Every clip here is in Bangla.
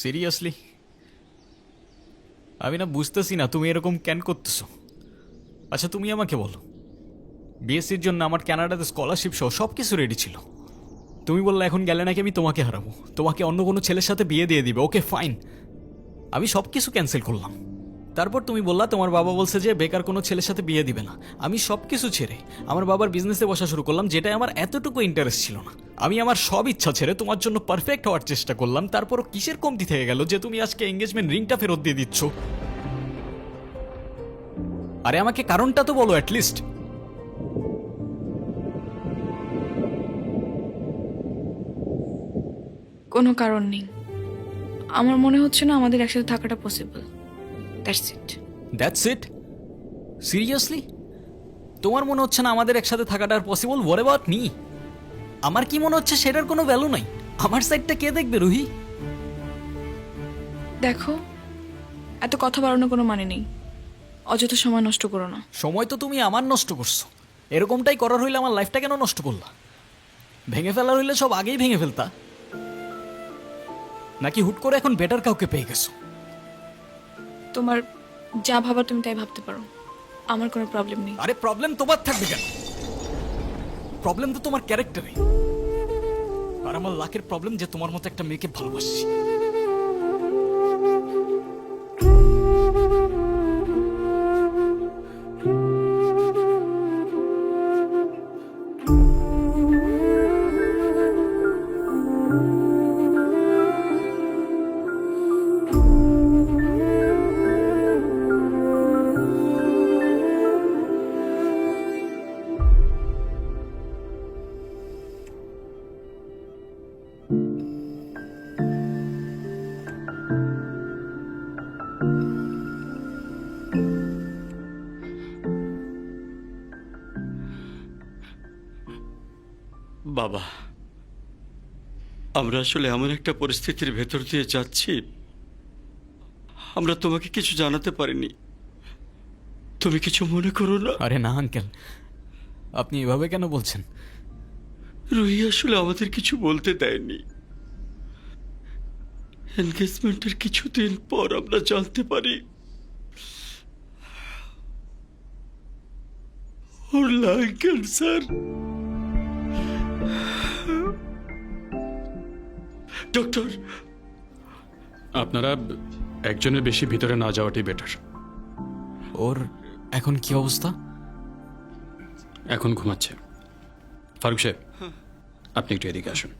সিরিয়াসলি আমি না বুঝতেছি না তুমি এরকম কেন করতেছো। আচ্ছা তুমি আমাকে বলো, বিএসসির জন্য আমার কানাডাতে স্কলারশিপ সহ সব কিছু রেডি ছিল। তুমি বললে এখন গেলে নাকি আমি তোমাকে হারাবো, তোমাকে অন্য কোনো ছেলের সাথে বিয়ে দিয়ে দিবে। ওকে ফাইন, আমি সব কিছু ক্যান্সেল করলাম। তারপর তুমি বললা তোমার বাবা বলছে যে বেকার কোনো ছেলের সাথে বিয়ে দিবে না। আমি সব কিছু ছেড়ে আমার বাবার বিজনেসে বসা শুরু করলাম, যেটাই আমার এতটুকু ইন্টারেস্ট ছিল না। আমি আমার সব ইচ্ছা ছেড়ে তোমার জন্য পারফেক্ট হওয়ার চেষ্টা করলাম। তারপরও কিসের কমতি থেকে গেল যে তুমি আজকে এঙ্গেজমেন্ট রিংটা ফেরত দিয়ে দিচ্ছ? আরে আমাকে কারণটা তো বলো অ্যাটলিস্ট। কোনো কারণ নেই। আমার মনে হচ্ছে না আমাদের একসাথে থাকাটা possible. That's it. That's it? Seriously তোমার মনে হচ্ছে না আমাদের একসাথে থাকাটা আর পসিবল? What about me? আমার কি মনে হচ্ছে সেটার কোনো ভ্যালু নাই? আমার সাইডটা কে দেখবে রুহি? দেখো, এত কথা বাড়ানোর কোনো মানে নেই। অযথা সময় নষ্ট করো না। সময় তো তুমি আমার নষ্ট করছো। এরকমটাই করার হইলে আমার লাইফটা কেন নষ্ট করলা? ভেঙে ফেলার হইলে সব আগেই ভেঙে ফেলতা, নাকি হুট করে এখন বেটার কাউকে পেয়ে গেছো? তোমার যা ভাবার তুমি তাই ভাবতে পারো, আমার কোনো প্রবলেম নেই। আরে প্রবলেম তোমার থাকবে কেন? প্রবলেম তো তোমার ক্যারেক্টারে। আর আমার লাখের প্রবলেম যে তোমার মতো একটা মেয়েকে ভালোবাসি। বাবা, আমরা আসলে এমন একটা পরিস্থিতির ভেতর দিয়ে যাচ্ছি, আমরা তোমাকে কিছু জানাতে পারিনি। তুমি কিছু মনে করো না। আরে না আঙ্কেল, আপনি এভাবে কেন বলছেন? রুহি আসলে আমাদের কিছু বলতে দেয়নি। এনগেজমেন্টের কিছুদিন পর আমরা জানতে পারি ওর লাং ক্যান্সার। ডক্টর, আপনারা একজনের বেশি ভিতরে না যাওয়াটাই বেটার। ওর এখন কি অবস্থা? এখন ঘুমাচ্ছে। ফারুক সাহেব, আপনি একটু এদিকে আসুন।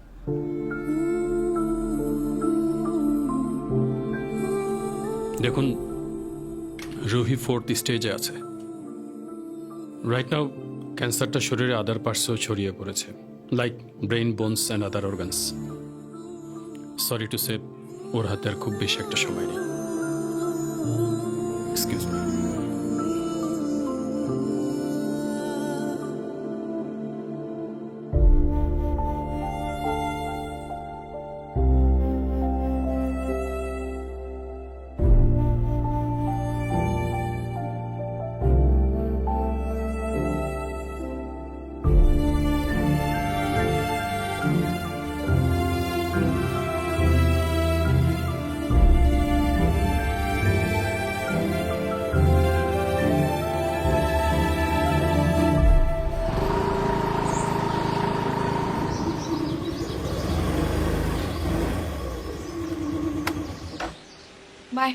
দেখুন, রুহি 4th স্টেজে আছে। রাইট নাও ক্যান্সারটা শরীরে আদার পার্টসেও ছড়িয়ে পড়েছে, like brain, bones and other organs. Sorry to say, ওর হাতে আর খুব বেশি একটা সময় নেই। Excuse me. বাই।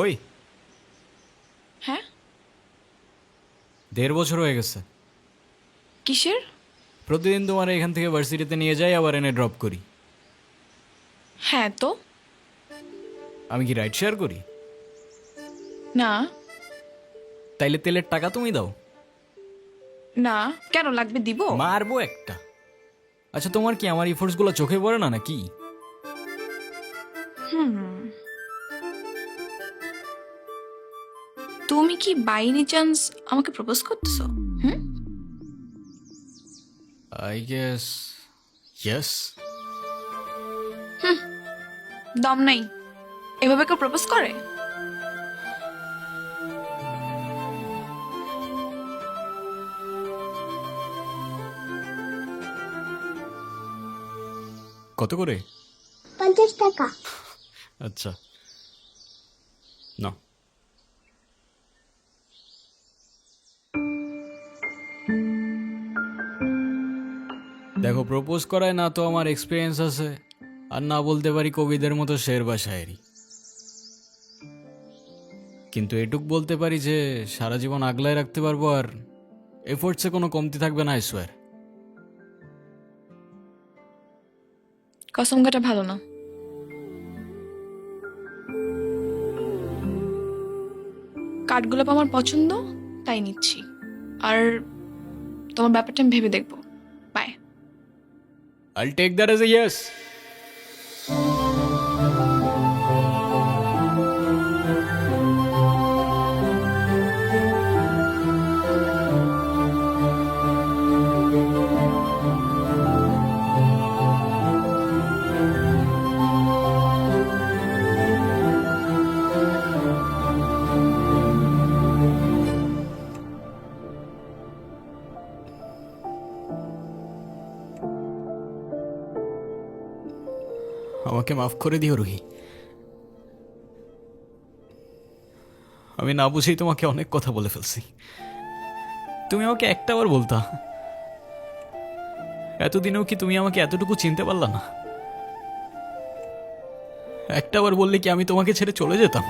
ওই হ্যাঁ? 1.5 বছর হয়ে গেছে। কিসের? প্রতিদিন তোমার এখান থেকে ভার্সিটিতে নিয়ে যাই, আবার এনে ড্রপ করি। হ্যাঁ তো। আমি কি রাইড শেয়ার করি? না। তাইলে তেলের টাকা তুমি দাও। না, কেন লাগবে? দিব। মারবো একটা। আচ্ছা তোমার কি আমার ইফোর্টসগুলো চোখে পড়ে না নাকি? তুমি কি বাই এনি চান্স আমাকে প্রপোজ করতেছো? হুম? I guess yes. দম নাই। এভাবে কেউ প্রপোজ করে? কত করে? 50 টাকা। আচ্ছা না, দেখো প্রপোজ করায় না তো আমার এক্সপিরিয়েন্স আছে, আর না বলতে পারি কবিদের মতো শের বা শায়েরি, কিন্তু এটুক বলতে পারি যে সারা জীবন আগলায় রাখতে পারবো, আর এফোর্টসে কোনো কমতি থাকবে না, আই সোয়ার। কসম কাটা ভালো না। কাঠগোলাপ আমার পছন্দ, তাই নিচ্ছি। আর তোমার ব্যাপারটা আমি ভেবে দেখবো। By. I'll take that as a yes. আমাকে মাফ করে দিও রুহি, আমি না বুঝেই তোমাকে অনেক কথা বলে ফেলছি। তুমি আমাকে একটাবার বলতা, এতদিনেও কি তুমি আমাকে এতটুকু চিনতে পারলা না? একটাবার বললে কি আমি তোমাকে ছেড়ে চলে যেতাম?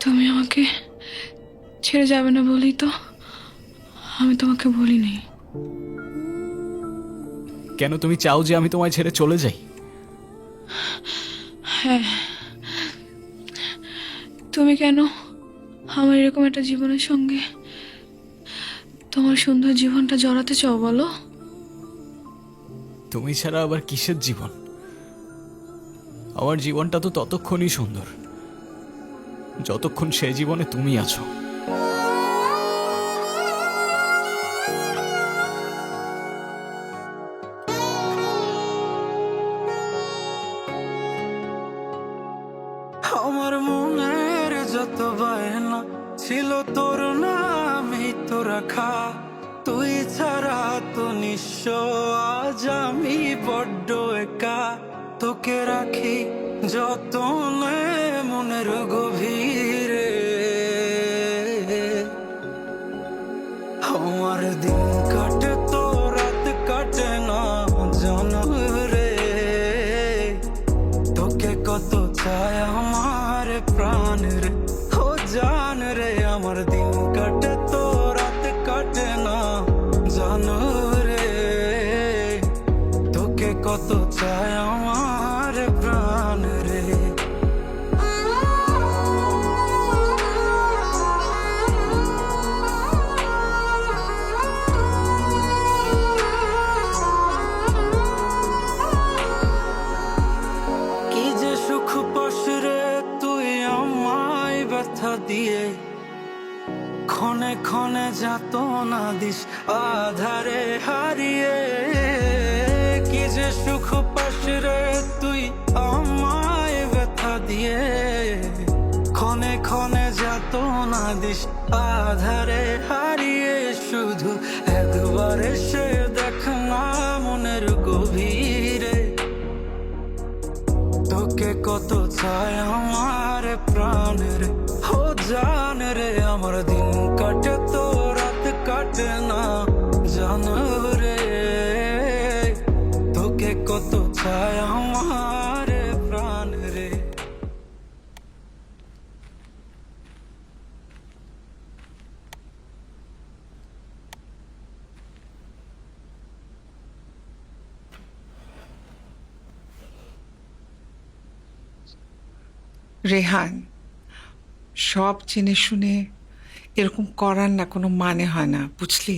তুমি আমাকে ছেড়ে যাবে না বলেই তো আমি তোমাকে বলিনি। কেন তুমি চাও যে আমি তোমায় ছেড়ে চলে যাই? হ্যাঁ, তুমি কেন আমার এরকম একটা জীবনের সঙ্গে তোমার সুন্দর জীবনটা জড়াতে চাও বলো? তুমি ছাড়া আবার কিসের জীবন? আমার জীবনটা তো ততক্ষণই সুন্দর যতক্ষণ সে জীবনে তুমি আছো। আমার মনের যত বায়না ছিল তোর নামই তো রাখা, তুই ছাড়া তো নিঃস্ব আজ আমি বড্ড একা। তোকে রাখি যতনে মনের গভীরে, আমার দিন কাটে তো রাত কাটে না জানো রে। তোকে কত চায় আমার প্রাণ রে, ও জান রে। আমার দিন কাটে তো রাত কাটে না জানো রে। তোকে কত চায় আমার প্রাণ রে। কি যে সুখ পাস রে তুই আমায় ব্যথা দিয়ে, ক্ষণে ক্ষণে যাতনা দিস আধারে হারিয়ে। কি যে সুখ পাস রে তুই আমায় ব্যথা দিয়ে, ক্ষণে ক্ষণে যাতনা দিস আধারে হারিয়ে। শুধু একবার এসে দেখ না মনের গভীরে, তোকে কত চায় আমার প্রাণ রে, ও জান রে। আমার দিন কাটে তো রাত কাটে না জানো রে। তোকে কত চায় আমার প্রাণ রে। রেহান, সব জেনে শুনে এরকম করার না কোনো মানে হয় না, বুঝলি?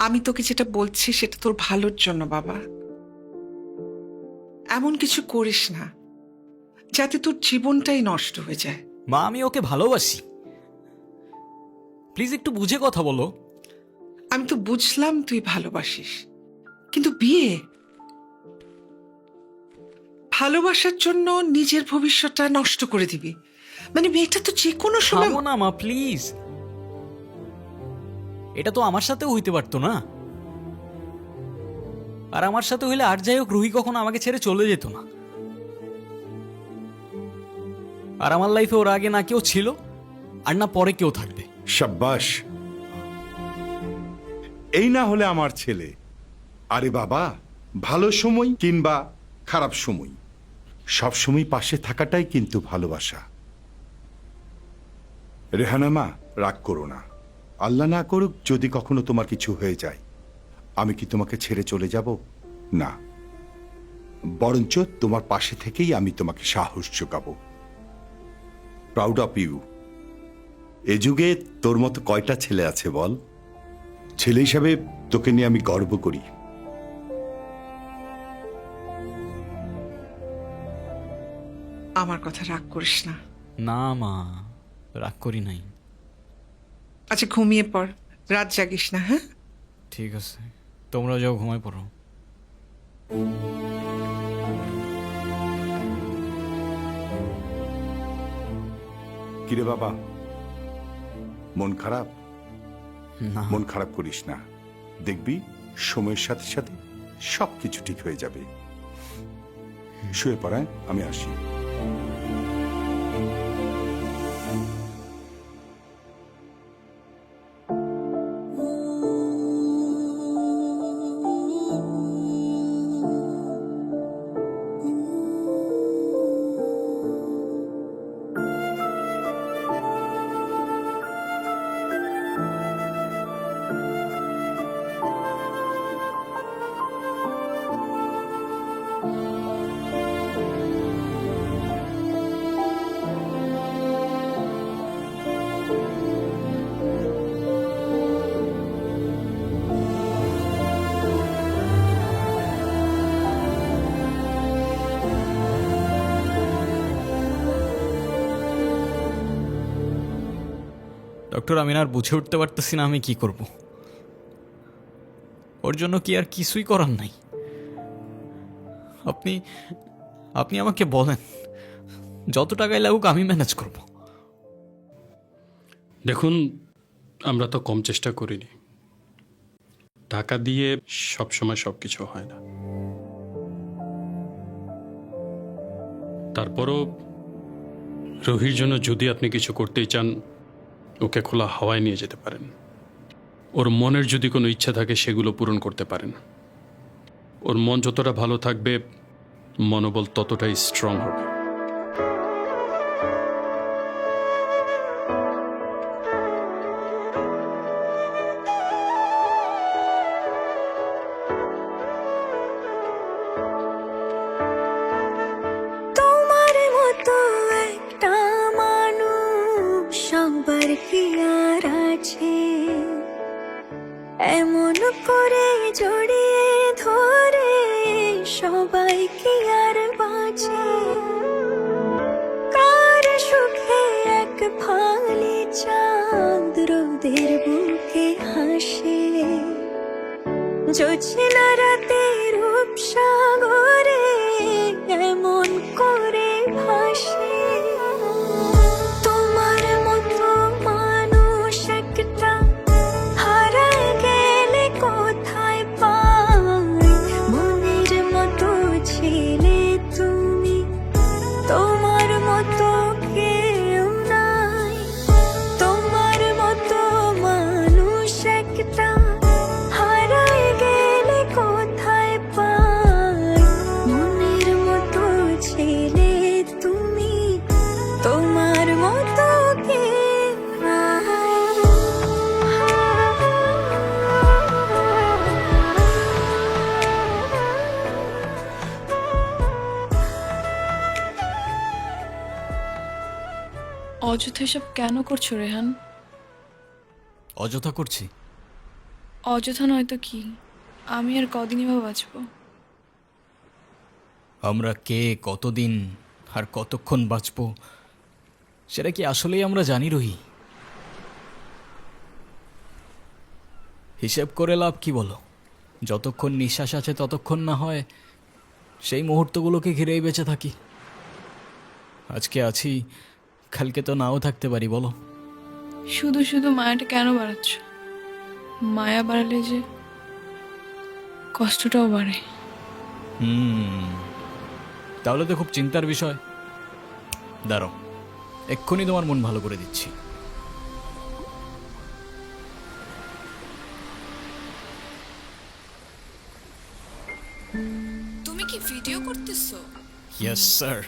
আমি তোকে যেটা বলছি সেটা তোর ভালোর জন্য বাবা। এমন কিছু করিস না যাতে তোর জীবনটাই নষ্ট হয়ে যায়। মা, আমি ওকে ভালোবাসি, প্লিজ একটু বুঝে কথা বলো। আমি তো বুঝলাম তুই ভালোবাসিস, কিন্তু বিয়ে, ভালোবাসার জন্য নিজের ভবিষ্যৎটা নষ্ট করে দিবি? মানে মেয়েটা তো যে কোনো সময়। থামো না মা, প্লিজ। এটা তো আমার সাথেও হইতে পারতো না। আর আমার সাথে হইলে আর যাই হোক রুহি কখনো আমাকে ছেড়ে চলে যেত না। আর আমার লাইফে ওর আগে না কেউ ছিল আর না পরে কেউ থাকবে। সাব্বাস, এই না হলে আমার ছেলে। আরে বাবা, ভালো সময় কিংবা খারাপ সময় সব সময় পাশে থাকাটাই কিন্তু ভালোবাসা। রেহানা মা, রাগ করো না। আল্লাহ না করুক যদি কখনো তোমার কিছু হয়ে যায়, আমি কি তোমাকে ছেড়ে চলে যাব? না, বরঞ্চ তোমার পাশে থেকেই আমি তোমাকে সাহস যোগাবো। Proud of you. এ যুগে তোর মতো কয়টা ছেলে আছে বল? ছেলে হিসাবে তোকে নিয়ে আমি গর্ব করি। আমার কথা রাগ করিস না। না মা, রাগ করি নাই। আচ্ছা ঘুমিয়ে পড়, রাত জাগিস না, হ্যাঁ? ঠিক আছে, তোমরা যাও ঘুমায় পড়ো। কিরে বাবা, মন খারাপ? না মন খারাপ করিস না, দেখবি সময়ের সাথে সাথে সবকিছু ঠিক হয়ে যাবে। শুয়ে পড়ায়, আমি আসি। ডক্টর, আমি না আর বুঝে উঠতে পারতেছি না আমি কি করব। ওর জন্য কি আর কিছুই করার নাই? আপনি আপনি আমাকে বলেন, যত টাকাই লাগুক আমি ম্যানেজ করব। দেখুন, আমরা তো কম চেষ্টা করিনি। টাকা দিয়ে সব সময় সব কিছু হয় না। তারপরও রুহির জন্য যদি আপনি কিছু করতেই চান, ওকে খোলা হাওয়ায় নিয়ে যেতে পারেন। ওর মনের যদি কোনো ইচ্ছা থাকে সেগুলো পূরণ করতে পারেন। ওর মন যতটা ভালো থাকবে, মনোবল ততটাই স্ট্রং হবে। তোমার মতো একটা মানুষ সবার কি আর আছে, এমন করে জড়িয়ে ধরে সবাই কি আর বাঁচে। কার সুখে এক ফালি চাঁদ রোদের বুকে হাসে, জোছনা রাতে রূপসাগরে এমন করে ভাসে। তোমার মতো মানুষ একটা হারায় গেলে কোথায় পাই, মনের মতো ছেলে তুমি, তোমার মতো কেউ নাই। তোমার মতো মানুষ একটা হারায় গেলে কোথায় পাই, মনের মতো ছেলে তুমি, তোমার মতো কেউ নাই। অযথা এসব কেন করছো রেহান? অযথা করছি? অযথা নয়তো কি? আমি আর কদিনই বা বাঁচবো? আমরা কে, কতদিন আর কতক্ষণ বাঁচব সেটা কি আসলেই আমরা জানি রুহি? হিসেব করে লাভ কি বলো? যতক্ষণ নিঃশ্বাস আছে ততক্ষণ না হয় সেই মুহূর্তগুলোকে ঘিরেই বেঁচে থাকি। আজকে আছি, কালকে তো নাও থাকতে পারি, বলো? শুধু শুধু মায়াটা কেন বাড়াচ্ছ? মায়া বাড়ালে যে কষ্টটাও বাড়ে। তাহলে তো খুব চিন্তার বিষয়। দাঁড়াও, এক্ষুনি তোমার মন ভালো করে দিচ্ছি। তুমি কি ভিডিও করতেছো? Yes sir.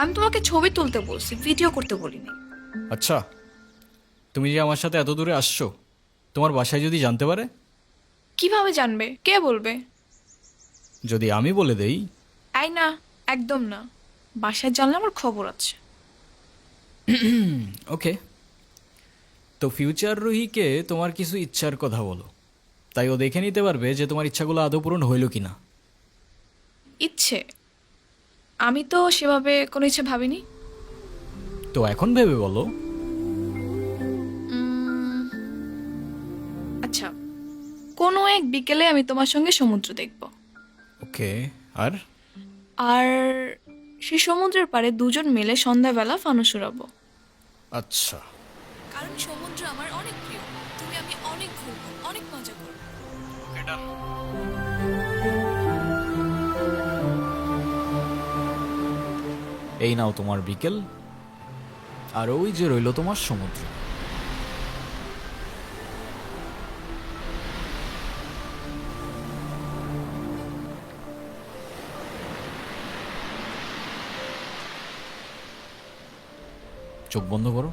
আমি তোমাকে ছবি তুলতে বলছি, ভিডিও করতে বলিনি। আচ্ছা, তুমি যে আমার সাথে এত দূরে আসছো, তোমার বাসায় যদি জানতে পারে? কিভাবে জানবে? কে বলবে? যদি আমি বলে দেই? আই না, একদম না। বাসায় জানলে আমার খবর আছে। ওকে, তো ফিউচার রুহিকে তোমার কিছু ইচ্ছার কথা বলো, তাই ও দেখে নিতে পারবে যে তোমার ইচ্ছাগুলো আদৌ পূরণ হইল কি না। ইচ্ছে? আমি তো সেভাবে কোনো ইচ্ছে ভাবিনি। তো এখন ভেবে বলো। আচ্ছা, কোনো এক বিকেলে আমি তোমার সঙ্গে সমুদ্র দেখব। ওকে, আর? আর সেই সমুদ্রের পাড়ে দুজন মিলে সন্ধ্যাবেলা ফানুস উড়াবো। আচ্ছা, কারণ সমুদ্র আমার অনেক প্রিয়। তুমি আমি অনেক ঘুরবো, অনেক মজা করবো। এই নাও তোমার বিকেল, আর ওই যে রইল তোমার সমুদ্র। চোখ বন্ধ করো।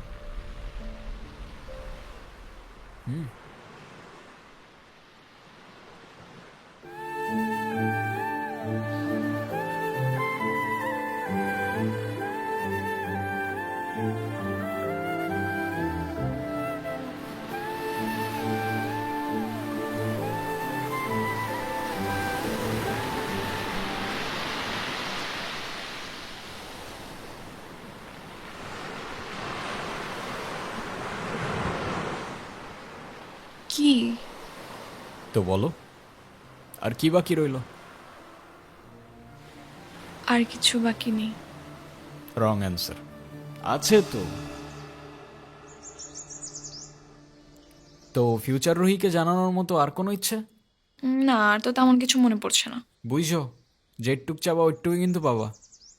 কি? তো বলো, আর কি বাকি রইল? আর কিছু বাকি নেই। Wrong answer. আছে তো। তো ফিউচার রুহিকে জানানোর মতো আর কোনো ইচ্ছে? না, আর তো তেমন কিছু মনে পড়ছে না। বুঝছো, যেটুক চাবা ওইটুকুই কিন্তু পাবা।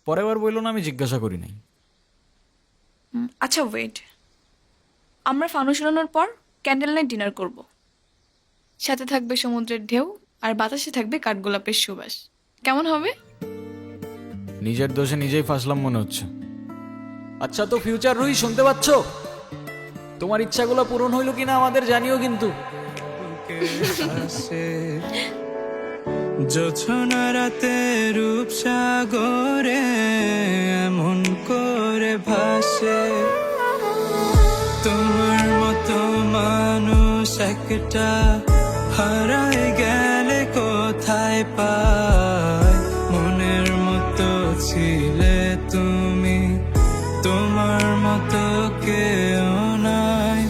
পরের বার বললো না আমি জিজ্ঞাসা করি নাই। আচ্ছা ওয়েট, আমরা ফানুস উড়ানোর পর ক্যান্ডেল নাইট ডিনার করব। সাথে থাকবে সমুদ্রের ঢেউ, আর বাতাসে থাকবে কাঠগোলাপের সুবাস। কেমন হবে? নিজের দোষে নিজেই ফাঁসলাম মনে হচ্ছে। আচ্ছা, তো ফিউচার রুহি শুনতে পাচ্ছ? তোমার ইচ্ছাগুলো পূরণ হইল কিনা আমাদের জানিও কিন্তু। জোছনা রাতে রূপসাগরে এমন করে ভাসে, তোমার মতো মানুষ একটা হারায় গেলে কোথায় পায়। মনের মতো ছিলে তুমি, তোমার মতো কেউ নাই।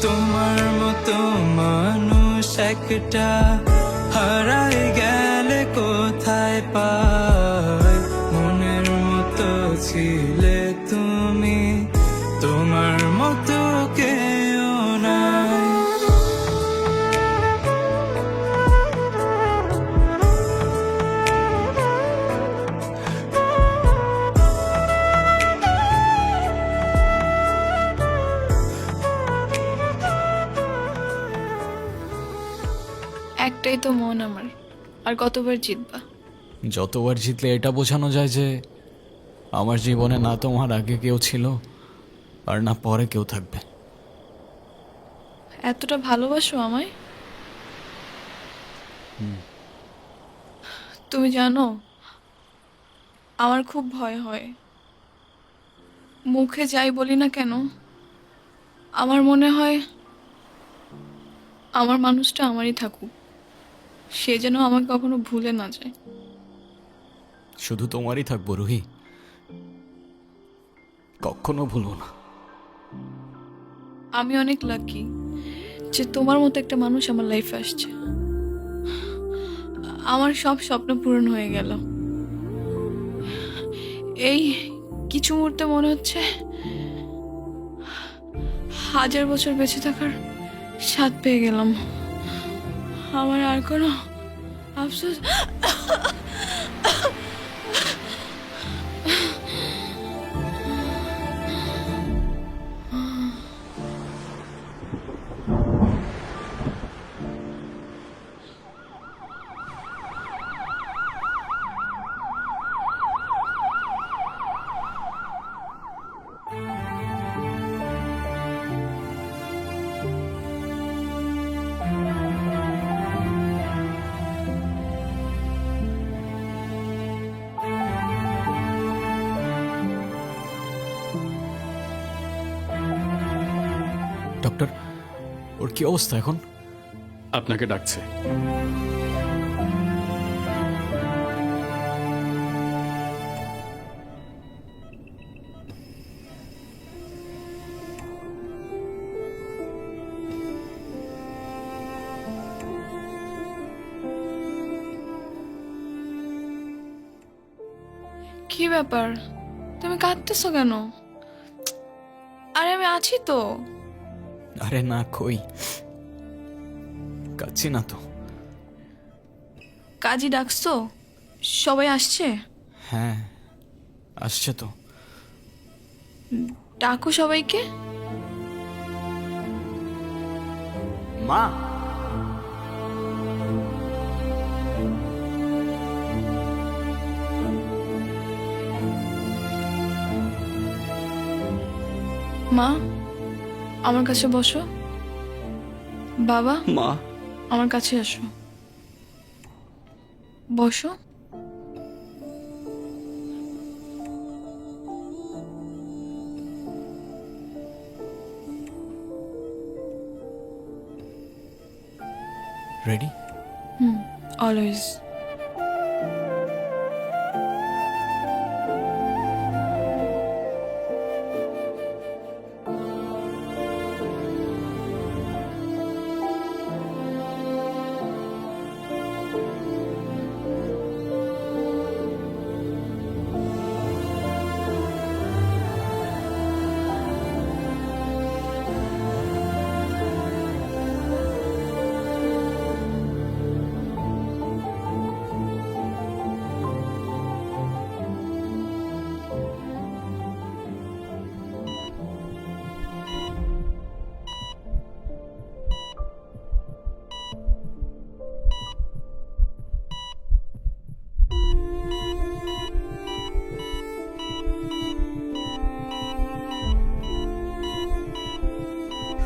তোমার মতো মানুষ একটা হারায় গেলে কোথায় পায়। মনের মতো ছিলে তুমি, তোমার মতো কেউ নাই। একটাই তো মন আমার, আর কতবার জিতবা? যতবার জিতলে এটা বোঝানো যায় যে আমার জীবনে না তোমার আগে কেউ ছিল, আর না পরে কেউ থাকবে। এতটা ভালোবাসো আমায়? তুমি জানো, আমার খুব ভয় হয়। মুখে যাই বলি না কেন, আমার মনে হয় আমার মানুষটা আমারই থাকুক, সে যেন আমাকে কখনো ভুলে না যায়। শুধু তোমারই থাকবো রুহি, কখনো ভুলবো না। আমি অনেক লাকি যে তোমার মতো একটা মানুষ আমার লাইফে আসছে। আমার সব স্বপ্ন পূরণ হয়ে গেল। এই কিছু মুহূর্তে মনে হচ্ছে 1000 বছর বেঁচে থাকার স্বাদ পেয়ে গেলাম। আমার আর কোনো আফসোস ডক্টর, ওর কি অবস্থা এখন? আপনাকে ডাকছে। কি ব্যাপার, তুমি কাঁদতেছো কেন? আরে আমি আছি তো। আরে না, কই কাচ্ছি না তো। কাজী ডাকছো? সবাই আসছে? হ্যাঁ, আসছে তো। ডাকো সবাইকে। মা, মা, আমার কাছে বসো। বাবা, মা, আমার কাছে আসো। বসো। রেডি? অলওয়েজ।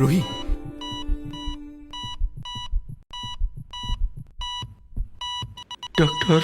রুহি, ডক্টর।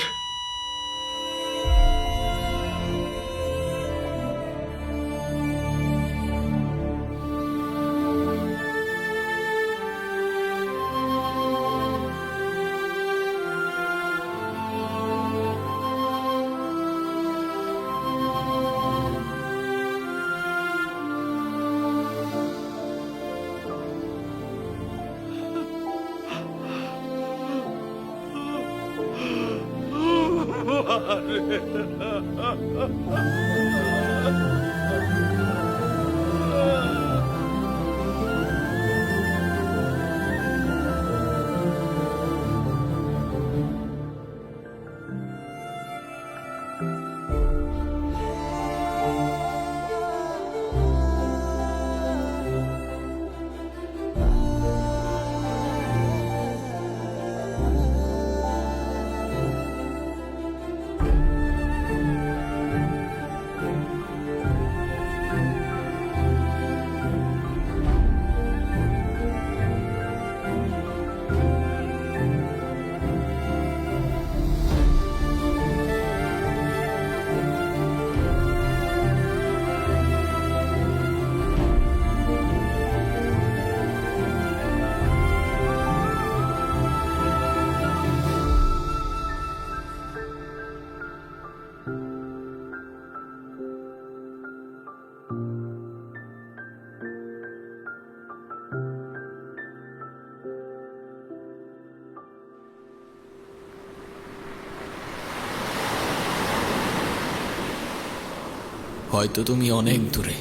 হয়তো তুমি অনেক দূরে,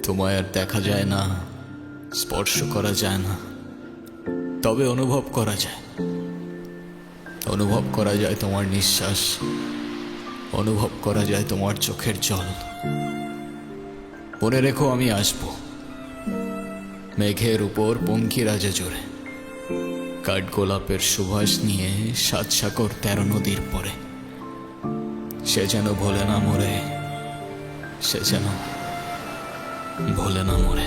তোমায় আর দেখা যায় না, স্পর্শ করা যায় না, তবে অনুভব করা যায়, অনুভব করা যায় তোমার নিঃশ্বাস, অনুভব করা যায় তোমার চোখের জল। মনে রেখো আমি আসব মেঘের উপর পঙ্খিরাজে জোরে, কাঠগোলাপের সুবাস নিয়ে 7 সাগর 13 নদীর পরে। সে যেন ভোলে না মরে, সে যেন ভোলে না মরে।